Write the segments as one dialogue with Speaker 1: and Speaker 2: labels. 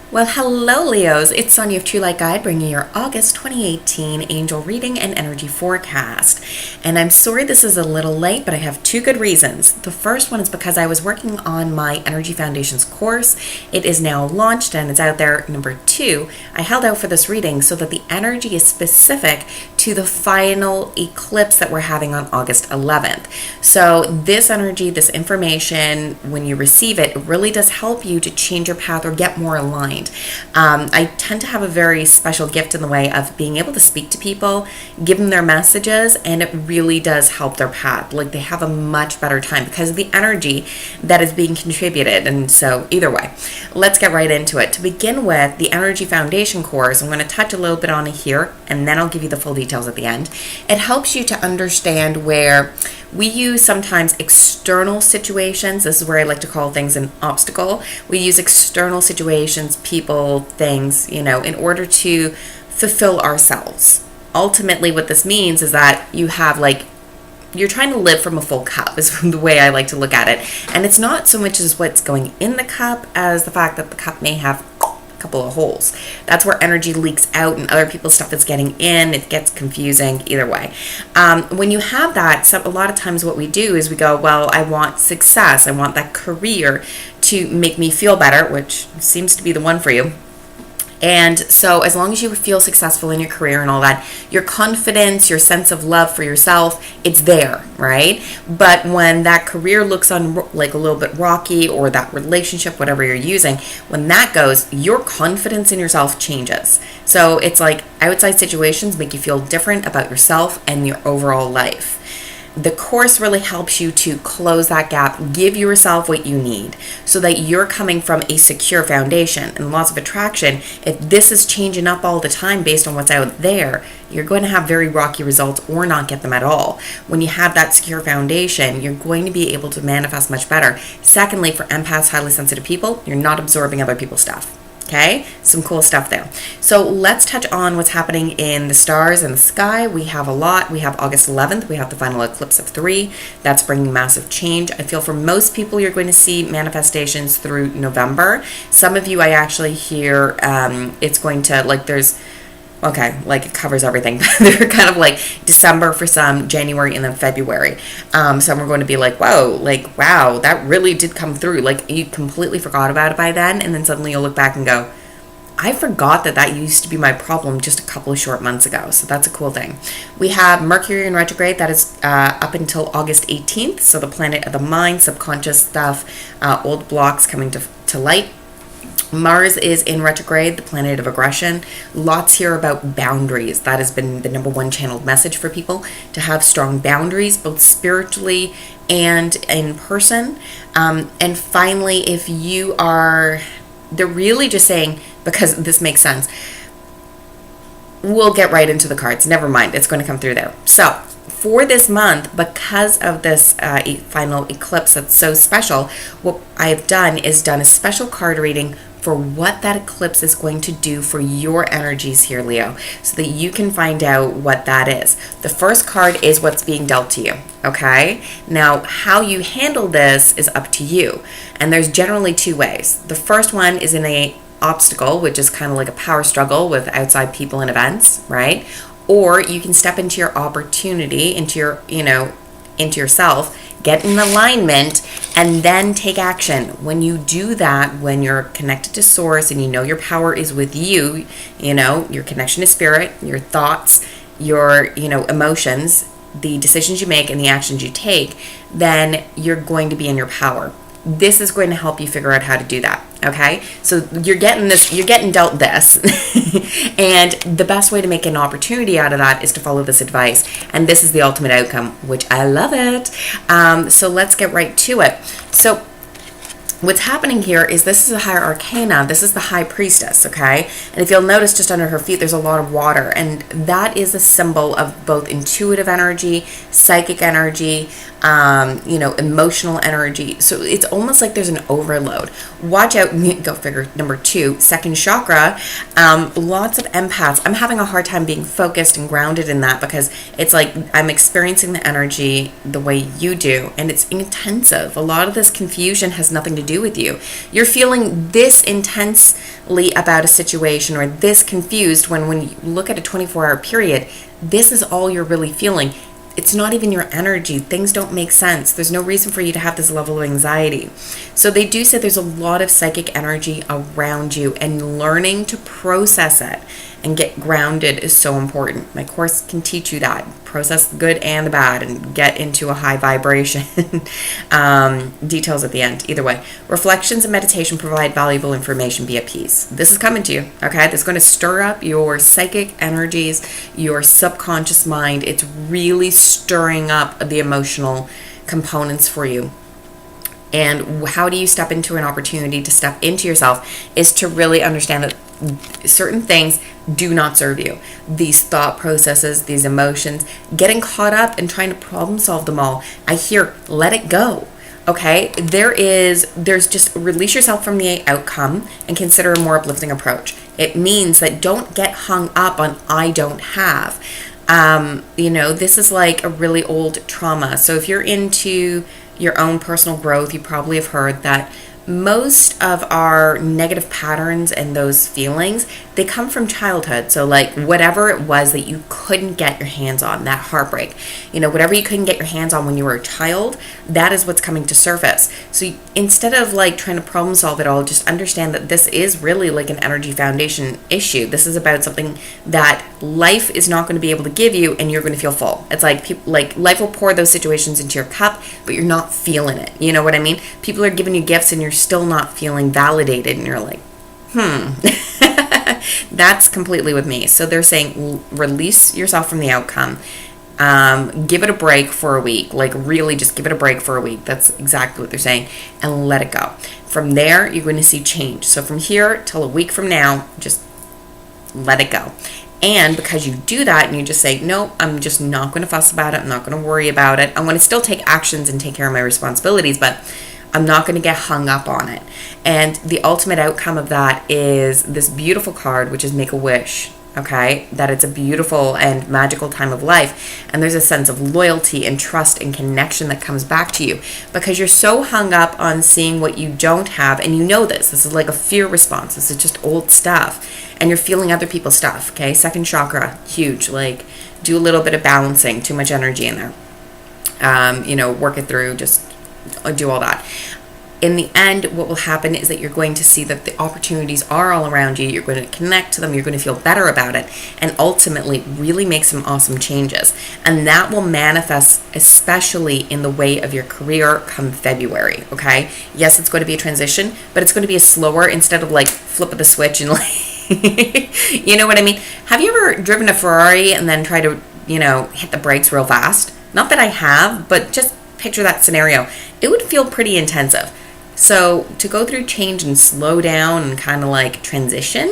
Speaker 1: Well, hello, Leos. It's Sonia of True Light Guide bringing your August 2018 angel reading and energy forecast. And I'm sorry this is a little late, but I have two good reasons. The first one is because I was working on my Energy Foundations course. It is now launched and it's out there. Number two, I held out for this reading so that the energy is specific to the final eclipse that we're having on August 11th. So this energy, this information, when you receive it, it really does help you to change your path or get more aligned. I tend to have a very special gift in the way of being able to speak to people, give them their messages, and it really does help their path. Like they have a much better time because of the energy that is being contributed. And so either way, let's get right into it. To begin with, the Energy Foundation course, I'm going to touch a little bit on it here, and then I'll give you the full details at the end. It helps you to understand where we use sometimes external situations. This is where I like to call things an obstacle. We use external situations, people, things, in order to fulfill ourselves. Ultimately, what this means is that you have you're trying to live from a full cup is the way I like to look at it. And it's not so much as what's going in the cup as the fact that the cup may have couple of holes. That's where energy leaks out and other people's stuff is getting in. It gets confusing either way. When you have that, a lot of times what we do is we go, well, I want success. I want that career to make me feel better, which seems to be the one for you. And so as long as you feel successful in your career and all that, your confidence, your sense of love for yourself, it's there, right? But when that career looks like a little bit rocky, or that relationship, whatever you're using, when that goes, your confidence in yourself changes. So it's like outside situations make you feel different about yourself and your overall life. The course really helps you to close that gap, give yourself what you need so that you're coming from a secure foundation. And laws of attraction, if this is changing up all the time based on what's out there, you're going to have very rocky results or not get them at all. When you have that secure foundation, you're going to be able to manifest much better. Secondly, for empaths, highly sensitive people, you're not absorbing other people's stuff. Okay, some cool stuff there. So let's touch on what's happening in the stars and the sky. We have a lot. We have August 11th. We have the final eclipse of 3. That's bringing massive change. I feel for most people, you're going to see manifestations through November. Some of you, I actually hear it's going to, it covers everything. They're kind of like December for some, January, and then February. Some are going to be like, whoa, wow, that really did come through. Like you completely forgot about it by then. And then suddenly you'll look back and go, I forgot that used to be my problem just a couple of short months ago. So that's a cool thing. We have Mercury in retrograde. That is up until August 18th. So the planet of the mind, subconscious stuff, old blocks coming to light. Mars is in retrograde, the planet of aggression. Lots here about boundaries. That has been the number one channeled message for people, to have strong boundaries, both spiritually and in person. And finally, if you are, they're really just saying, because this makes sense, we'll get right into the cards. Never mind, it's going to come through there. So for this month, because of this final eclipse that's so special, what I've done is done a special card reading for what that eclipse is going to do for your energies here, Leo, so that you can find out what that is. The first card is what's being dealt to you, okay? Now, how you handle this is up to you, and there's generally two ways. The first one is in a obstacle, which is kind of like a power struggle with outside people and events, right? Or you can step into your opportunity, into yourself, get in alignment, and then take action. When you do that, when you're connected to source and you know your power is with you, your connection to spirit, your thoughts, your, emotions, the decisions you make and the actions you take, then you're going to be in your power. This is going to help you figure out how to do that. Okay, so you're getting dealt this. And the best way to make an opportunity out of that is to follow this advice. And this is the ultimate outcome, which I love it. So let's get right to it. So what's happening here is this is a higher arcana. This is the high priestess, okay? And if you'll notice just under her feet, there's a lot of water. And that is a symbol of both intuitive energy, psychic energy, emotional energy. So it's almost like there's an overload. Watch out, go figure. Number 2, second chakra, lots of empaths. I'm having a hard time being focused and grounded in that because it's like I'm experiencing the energy the way you do, and it's intensive. A lot of this confusion has nothing to do with you. You're feeling this intensely about a situation or this confused when you look at a 24-hour period, this is all you're really feeling. It's not even your energy. Things don't make sense. There's no reason for you to have this level of anxiety. So they do say there's a lot of psychic energy around you, and learning to process it and get grounded is so important. My course can teach you that. Process the good and the bad and get into a high vibration. Details at the end. Either way, reflections and meditation provide valuable information. Be at peace. This is coming to you, okay? This is going to stir up your psychic energies, your subconscious mind. It's really stirring up the emotional components for you. And how do you step into an opportunity to step into yourself is to really understand that certain things do not serve you. These thought processes, these emotions, getting caught up and trying to problem solve them all. I hear, let it go. Okay, there's just release yourself from the outcome and consider a more uplifting approach. It means that don't get hung up on I don't have. This is like a really old trauma. So if you're into your own personal growth, you probably have heard that most of our negative patterns and those feelings, they come from childhood. So like whatever it was that you couldn't get your hands on, that heartbreak, whatever you couldn't get your hands on when you were a child, that is what's coming to surface. So instead of like trying to problem solve it all, just understand that this is really like an energy foundation issue. This is about something that life is not going to be able to give you, and you're going to feel full. It's like life will pour those situations into your cup, but you're not feeling it. You know what I mean? People are giving you gifts and you're still not feeling validated, and you're like, That's completely with me. So they're saying release yourself from the outcome. Give it a break for a week. Like really just give it a break for a week. That's exactly what they're saying. And let it go. From there, you're going to see change. So from here till a week from now, just let it go. And because you do that and you just say, no, I'm just not going to fuss about it. I'm not going to worry about it. I'm going to still take actions and take care of my responsibilities, but I'm not going to get hung up on it. And the ultimate outcome of that is this beautiful card, which is Make a Wish. Okay, that it's a beautiful and magical time of life, and there's a sense of loyalty and trust and connection that comes back to you because you're so hung up on seeing what you don't have, and you know this is like a fear response. This is just old stuff, and you're feeling other people's stuff. Okay, second chakra, huge. Like do a little bit of balancing. Too much energy in there. Work it through. Just do all that. In the end, what will happen is that you're going to see that the opportunities are all around you. You're going to connect to them. You're going to feel better about it, and ultimately really make some awesome changes. And that will manifest especially in the way of your career come February, okay? Yes, it's going to be a transition, but it's going to be a slower instead of like flip of the switch and like, you know what I mean? Have you ever driven a Ferrari and then try to, hit the brakes real fast? Not that I have, but just picture that scenario. It would feel pretty intensive. So to go through change and slow down and kind of like transition,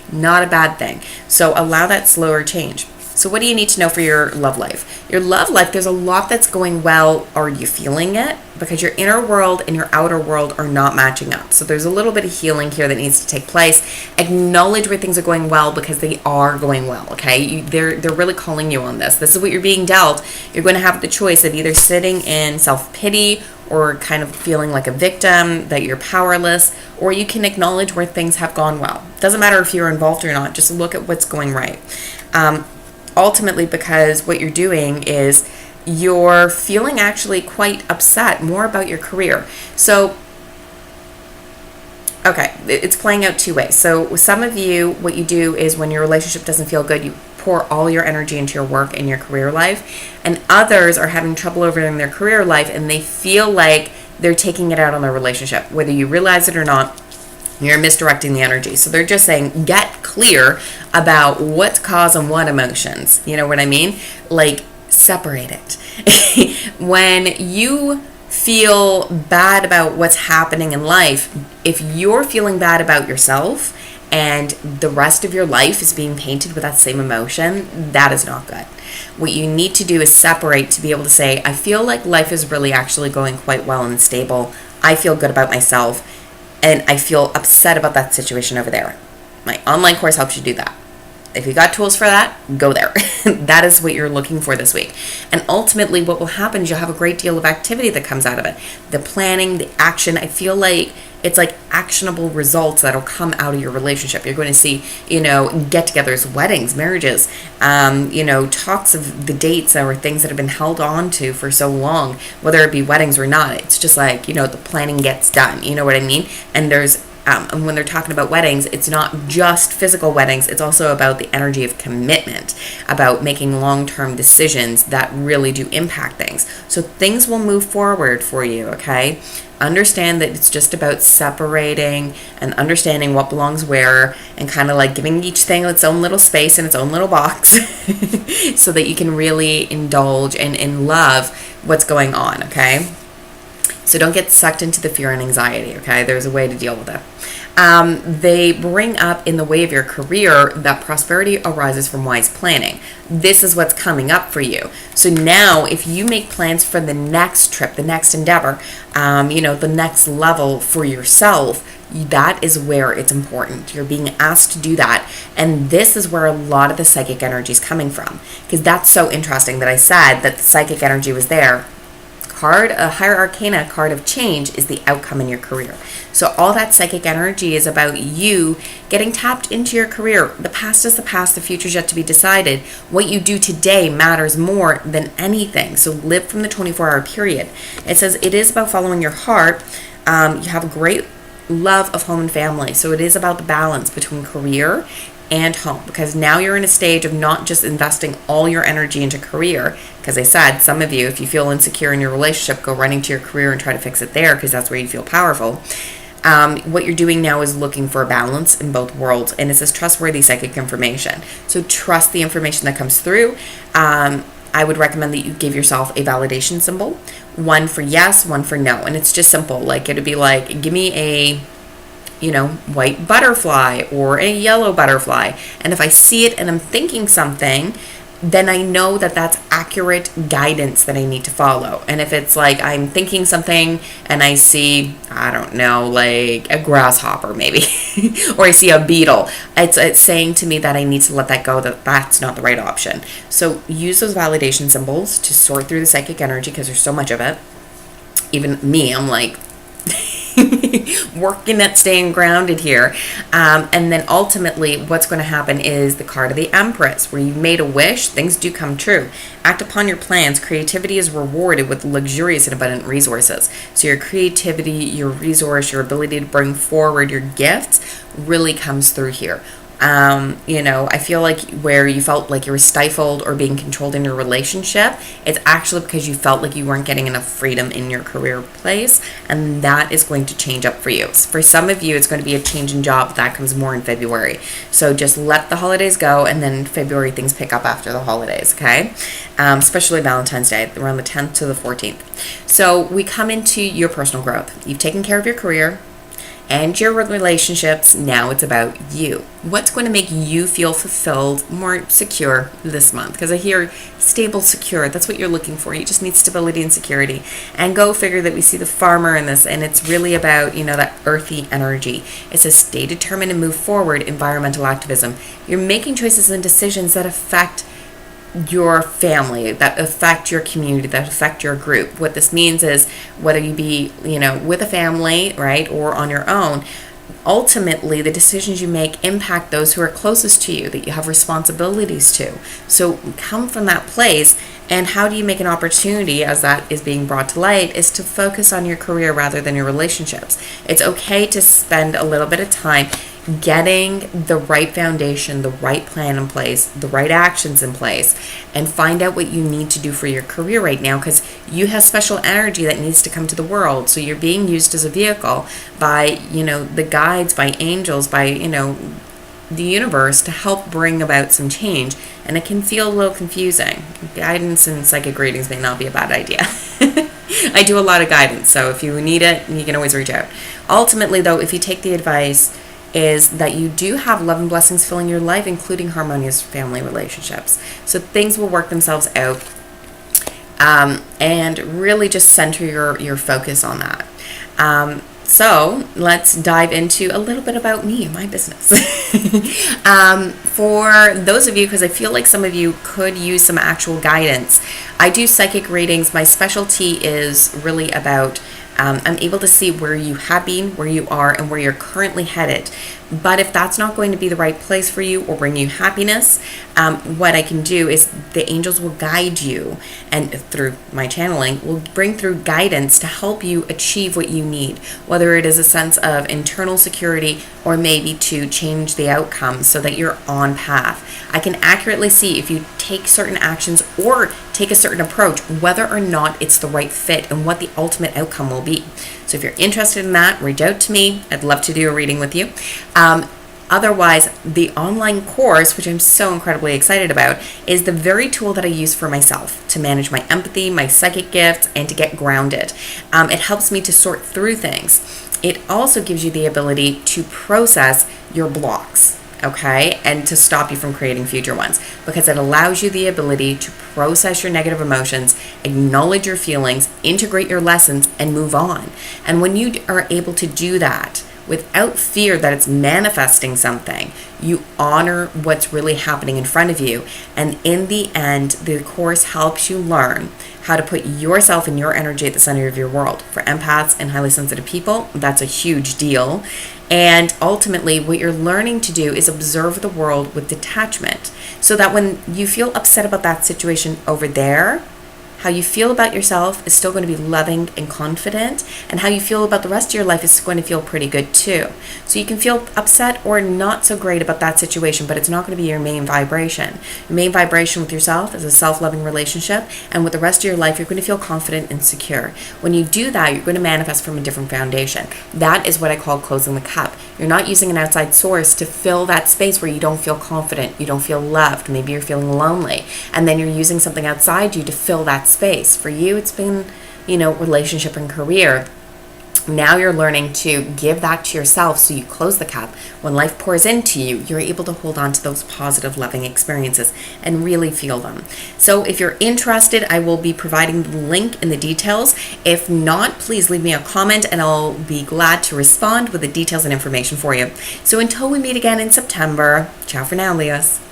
Speaker 1: not a bad thing. So allow that slower change. So what do you need to know for your love life? Your love life, there's a lot that's going well. Are you feeling it? Because your inner world and your outer world are not matching up. So there's a little bit of healing here that needs to take place. Acknowledge where things are going well because they are going well, okay? They're really calling you on this. This is what you're being dealt. You're going to have the choice of either sitting in self-pity or kind of feeling like a victim, that you're powerless, or you can acknowledge where things have gone well. Doesn't matter if you're involved or not, just look at what's going right. Ultimately, because what you're doing is you're feeling actually quite upset more about your career. So, okay, it's playing out two ways. So some of you, what you do is when your relationship doesn't feel good, you pour all your energy into your work and your career life, and others are having trouble over in their career life and they feel like they're taking it out on their relationship. Whether you realize it or not, you're misdirecting the energy. So they're just saying, get clear about what's causing what emotions. You know what I mean? Like, separate it. When you feel bad about what's happening in life, if you're feeling bad about yourself and the rest of your life is being painted with that same emotion, that is not good. What you need to do is separate to be able to say, I feel like life is really actually going quite well and stable. I feel good about myself, and I feel upset about that situation over there. My online course helps you do that. If you got tools for that, go there. That is what you're looking for this week. And ultimately, what will happen is you'll have a great deal of activity that comes out of it. The planning, the action, I feel like it's like actionable results that'll come out of your relationship. You're going to see, get-togethers, weddings, marriages, talks of the dates or things that have been held on to for so long, whether it be weddings or not. It's just like, the planning gets done. You know what I mean? And and when they're talking about weddings, it's not just physical weddings. It's also about the energy of commitment, about making long-term decisions that really do impact things. So things will move forward for you, okay? Understand that it's just about separating and understanding what belongs where, and kind of like giving each thing its own little space in its own little box so that you can really indulge and love what's going on, okay? So don't get sucked into the fear and anxiety, okay? There's a way to deal with it. They bring up in the way of your career that prosperity arises from wise planning. This is what's coming up for you. So now if you make plans for the next trip, the next endeavor, the next level for yourself, that is where it's important. You're being asked to do that. And this is where a lot of the psychic energy is coming from. Because that's so interesting that I said that the psychic energy was there. A higher arcana card of change is the outcome in your career. So all that psychic energy is about you getting tapped into your career. The past is the past, the future is yet to be decided. What you do today matters more than anything. So live from the 24-hour period. It says it is about following your heart. You have a great love of home and family. So it is about the balance between career and home, because now you're in a stage of not just investing all your energy into career, because I said some of you, if you feel insecure in your relationship, go running to your career and try to fix it there, because that's where you feel powerful. What you're doing now is looking for a balance in both worlds, and it says trustworthy psychic information. So trust the information that comes through. I would recommend that you give yourself a validation symbol, one for yes, one for no, and it's just simple. Like it'd be like, give me a white butterfly or a yellow butterfly. And if I see it and I'm thinking something, then I know that that's accurate guidance that I need to follow. And if it's like I'm thinking something and I see, I don't know, like a grasshopper maybe, or I see a beetle, it's saying to me that I need to let that go, that that's not the right option. So use those validation symbols to sort through the psychic energy, because there's so much of it. Even me, I'm like, working at staying grounded here. And then ultimately what's going to happen is the card of the Empress, where you've made a wish, things do come true. Act upon your plans. Creativity is rewarded with luxurious and abundant resources. So your creativity, your resource, your ability to bring forward your gifts really comes through here. I feel like where you felt like you were stifled or being controlled in your relationship, it's actually because you felt like you weren't getting enough freedom in your career place, and that is going to change up for you. For some of you, it's going to be a change in job. That comes more in February. So just let the holidays go, and then February things pick up after the holidays, okay? Especially Valentine's Day, around the 10th to the 14th. So we come into your personal growth. You've taken care of your career and your relationships. Now it's about you. What's going to make you feel fulfilled, more secure this month? Because I hear stable, secure. That's what you're looking for. You just need stability and security. And go figure that we see the farmer in this, and it's really about, that earthy energy. It says stay determined and move forward, environmental activism. You're making choices and decisions that affect your family, that affect your community, that affect your group. What this means is whether you be, with a family, right, or on your own, ultimately the decisions you make impact those who are closest to you, that you have responsibilities to. So come from that place. And how do you make an opportunity, as that is being brought to light, is to focus on your career rather than your relationships. It's okay to spend a little bit of time getting the right foundation, the right plan in place, the right actions in place, and find out what you need to do for your career right now, because you have special energy that needs to come to the world. So you're being used as a vehicle by, the guides, by angels, by, the universe to help bring about some change. And it can feel a little confusing. Guidance and psychic readings may not be a bad idea. I do a lot of guidance, so if you need it, you can always reach out. Ultimately, though, if you take the advice, is that you do have love and blessings filling your life, including harmonious family relationships. So things will work themselves out. And really just center your focus on that. So let's dive into a little bit about me and my business. For those of you, because I feel like some of you could use some actual guidance, I do psychic readings. My specialty is really about I'm able to see where you have been, where you are, and where you're currently headed. But if that's not going to be the right place for you or bring you happiness, what I can do is the angels will guide you, and through my channeling, will bring through guidance to help you achieve what you need, whether it is a sense of internal security or maybe to change the outcome so that you're on path. I can accurately see if you take certain actions or take a certain approach, whether or not it's the right fit and what the ultimate outcome will be. So if you're interested in that, reach out to me. I'd love to do a reading with you. Otherwise, the online course, which I'm so incredibly excited about, is the very tool that I use for myself to manage my empathy, my psychic gifts, and to get grounded. It helps me to sort through things. It also gives you the ability to process your blocks, okay, and to stop you from creating future ones, because it allows you the ability to process your negative emotions, acknowledge your feelings, integrate your lessons, and move on. And when you are able to do that without fear that it's manifesting something, you honor what's really happening in front of you. And in the end, the course helps you learn how to put yourself and your energy at the center of your world. For empaths and highly sensitive people, that's a huge deal. And ultimately, what you're learning to do is observe the world with detachment, so that when you feel upset about that situation over there, how you feel about yourself is still going to be loving and confident, and how you feel about the rest of your life is going to feel pretty good too. So you can feel upset or not so great about that situation, but it's not going to be your main vibration. Your main vibration with yourself is a self-loving relationship, and with the rest of your life, you're going to feel confident and secure. When you do that, you're going to manifest from a different foundation. That is what I call closing the cup. You're not using an outside source to fill that space where you don't feel confident, you don't feel loved, maybe you're feeling lonely, and then you're using something outside you to fill that space. For you, it's been, relationship and career. Now you're learning to give that to yourself, so you close the cup. When life pours into you, you're able to hold on to those positive, loving experiences and really feel them. So if you're interested, I will be providing the link in the details. If not, please leave me a comment and I'll be glad to respond with the details and information for you. So until we meet again in September, ciao for now, Leos.